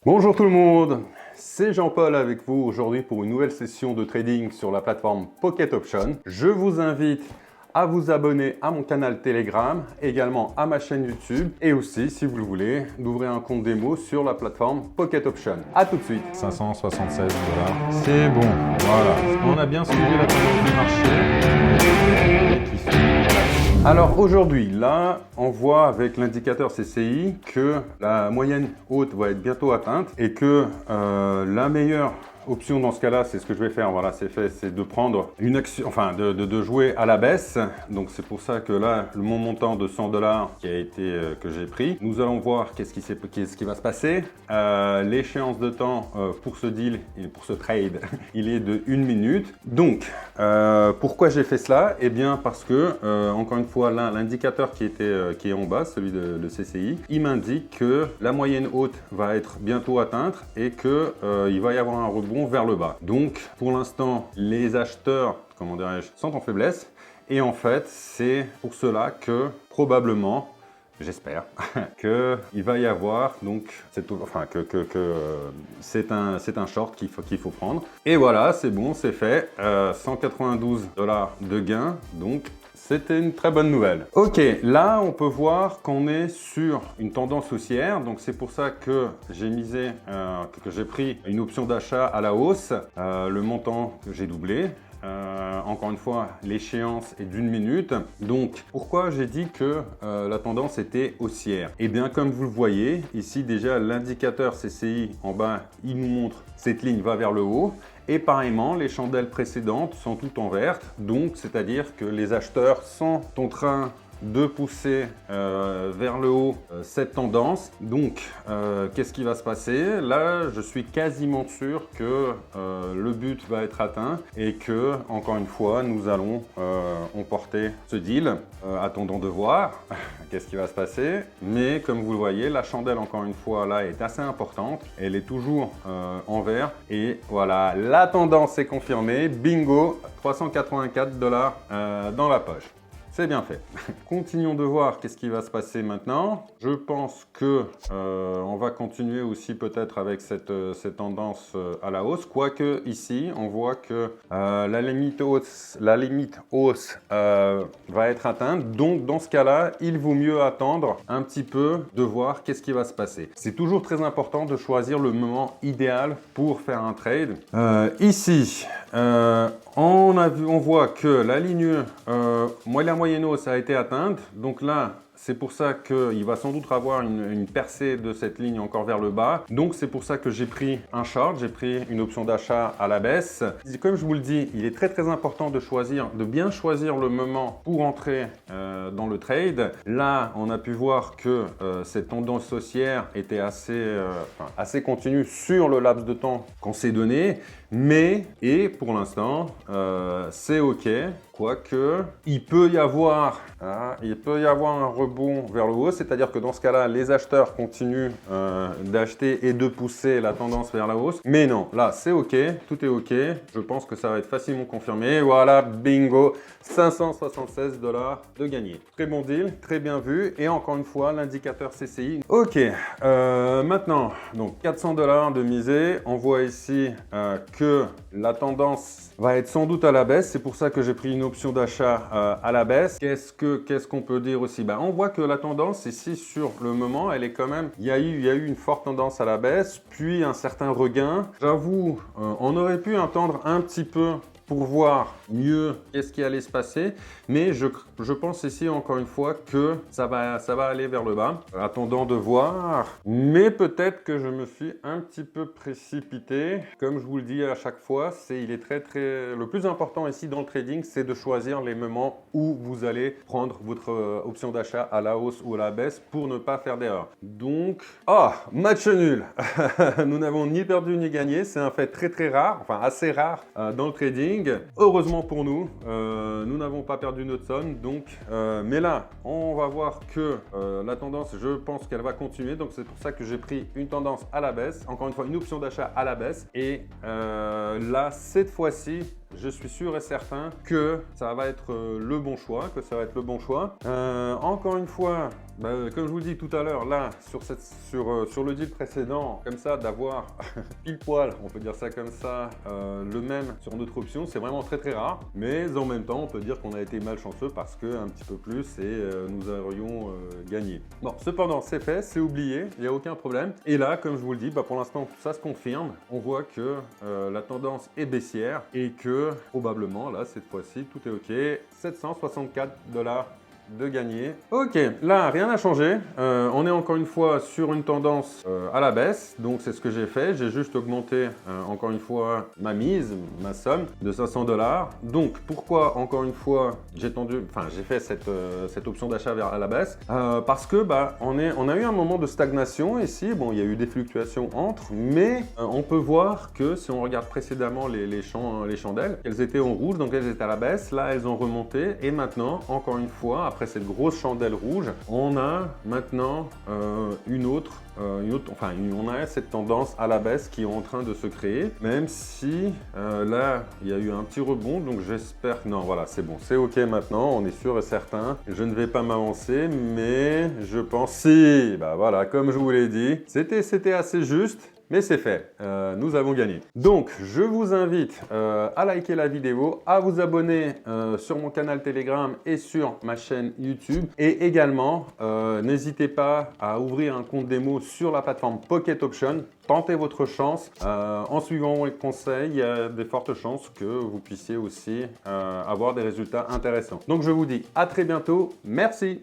Bonjour tout le monde, c'est Jean-Paul avec vous aujourd'hui pour une nouvelle session de trading sur la plateforme Pocket Option. Je vous invite à vous abonner à mon canal Telegram, également à ma chaîne YouTube et aussi, si vous le voulez, d'ouvrir un compte démo sur la plateforme Pocket Option. A tout de suite. 576 $, c'est bon, voilà. On a bien suivi la tendance du marché. Alors aujourd'hui, là, on voit avec l'indicateur CCI que la moyenne haute va être bientôt atteinte et que la meilleure option dans ce cas-là, c'est ce que je vais faire, voilà, c'est de prendre une action, enfin de jouer à la baisse. Donc c'est pour ça que là, mon montant de 100 $ qui a été que j'ai pris, nous allons voir qu'est-ce qui va se passer. L'échéance de temps pour ce deal et pour ce trade, il est de 1 minute. Donc pourquoi j'ai fait cela? Eh bien parce que encore une fois, là, l'indicateur qui est en bas, celui de CCI, il m'indique que la moyenne haute va être bientôt atteinte et que il va y avoir un rebond vers le bas. Donc pour l'instant, les acheteurs, comment dirais-je, sont en faiblesse et en fait c'est pour cela que probablement, j'espère, qu'il va y avoir donc c'est un short qu'il faut prendre. Et voilà, c'est bon, c'est fait. 192 $ de gain, donc c'était une très bonne nouvelle. Ok, là on peut voir qu'on est sur une tendance haussière, donc c'est pour ça que j'ai misé, que j'ai pris une option d'achat à la hausse. Le montant que j'ai doublé. Encore une fois, l'échéance est d'1 minute. Donc, pourquoi j'ai dit que la tendance était haussière? Eh bien, comme vous le voyez, ici déjà l'indicateur CCI en bas, il nous montre cette ligne va vers le haut. Et pareillement, les chandelles précédentes sont toutes en vert. Donc, c'est-à-dire que les acheteurs sont en train de pousser vers le haut cette tendance. Donc, qu'est-ce qui va se passer? Là, je suis quasiment sûr que le but va être atteint et que, encore une fois, nous allons emporter ce deal. Attendons de voir qu'est-ce qui va se passer. Mais comme vous le voyez, la chandelle, encore une fois, là, est assez importante. Elle est toujours en vert. Et voilà, la tendance est confirmée. Bingo, 384 $ dans la poche. C'est bien fait. Continuons de voir qu'est-ce qui va se passer maintenant. Je pense que on va continuer aussi peut-être avec cette tendance à la hausse. Quoique ici, on voit que la limite hausse va être atteinte. Donc dans ce cas-là, il vaut mieux attendre un petit peu de voir qu'est-ce qui va se passer. C'est toujours très important de choisir le moment idéal pour faire un trade. Ici, on voit que la ligne la moyenne hausse a été atteinte. Donc là, c'est pour ça qu'il va sans doute avoir une percée de cette ligne encore vers le bas. Donc c'est pour ça que j'ai pris un short, j'ai pris une option d'achat à la baisse. Comme je vous le dis, il est très très important de bien choisir le moment pour entrer dans le trade. Là, on a pu voir que cette tendance haussière était assez continue sur le laps de temps qu'on s'est donné. Et pour l'instant, c'est OK. Quoique, il peut y avoir un rebond vers le haut, c'est-à-dire que dans ce cas-là, les acheteurs continuent d'acheter et de pousser la tendance vers la hausse. Mais non, là, c'est OK, tout est OK. Je pense que ça va être facilement confirmé. Voilà, bingo, 576 $ de gagné. Très bon deal, très bien vu. Et encore une fois, l'indicateur CCI. OK, maintenant, donc 400 $ de misée. On voit ici que la tendance va être sans doute à la baisse. C'est pour ça que j'ai pris une option d'achat à la baisse. Qu'est-ce qu'on peut dire aussi? On voit que la tendance ici sur le moment, elle est quand même, il y a eu une forte tendance à la baisse, puis un certain regain. J'avoue, on aurait pu attendre un petit peu pour voir mieux qu'est-ce qui allait se passer, mais je pense ici encore une fois que ça va aller vers le bas. Attendons de voir, mais peut-être que je me suis un petit peu précipité. Comme je vous le dis à chaque fois, le plus important ici dans le trading, c'est de choisir les moments où vous allez prendre votre option d'achat à la hausse ou à la baisse pour ne pas faire d'erreur. Donc, match nul. Nous n'avons ni perdu ni gagné. C'est un fait très très rare, enfin assez rare dans le trading. Heureusement pour nous, nous n'avons pas perdu notre somme. Donc, mais là, on va voir que la tendance, je pense qu'elle va continuer. Donc, c'est pour ça que j'ai pris une tendance à la baisse. Encore une fois, une option d'achat à la baisse. Et là, cette fois-ci, je suis sûr et certain que ça va être le bon choix, Encore une fois, comme je vous dis tout à l'heure, là, sur le deal précédent, comme ça, d'avoir pile poil, on peut dire ça comme ça, le même sur notre option, c'est vraiment très très rare. Mais en même temps, on peut dire qu'on a été malchanceux parce que un petit peu plus et nous aurions gagné. Bon, cependant, c'est fait, c'est oublié, il n'y a aucun problème. Et là, comme je vous le dis, pour l'instant, ça se confirme. On voit que la tendance est baissière et que probablement, là, cette fois-ci, tout est OK. 764 $ de gagner. Ok, là, rien n'a changé. On est encore une fois sur une tendance à la baisse. Donc, c'est ce que j'ai fait. J'ai juste augmenté, encore une fois, ma mise, ma somme de 500 $. Donc, pourquoi, encore une fois, j'ai fait cette option d'achat à la baisse parce que, on a eu un moment de stagnation ici. Bon, il y a eu des fluctuations entre, mais on peut voir que si on regarde précédemment les chandelles, elles étaient en rouge, donc elles étaient à la baisse. Là, elles ont remonté. Et maintenant, encore une fois, après cette grosse chandelle rouge, on a maintenant on a cette tendance à la baisse qui est en train de se créer, même si là, il y a eu un petit rebond, donc j'espère... Non, voilà, c'est bon, c'est OK maintenant, on est sûr et certain. Je ne vais pas m'avancer, mais je pense... Si, voilà, comme je vous l'ai dit, c'était assez juste. Mais c'est fait, nous avons gagné. Donc, je vous invite à liker la vidéo, à vous abonner sur mon canal Telegram et sur ma chaîne YouTube. Et également, n'hésitez pas à ouvrir un compte démo sur la plateforme Pocket Option. Tentez votre chance. En suivant les conseils, il y a de fortes chances que vous puissiez aussi avoir des résultats intéressants. Donc, je vous dis à très bientôt. Merci.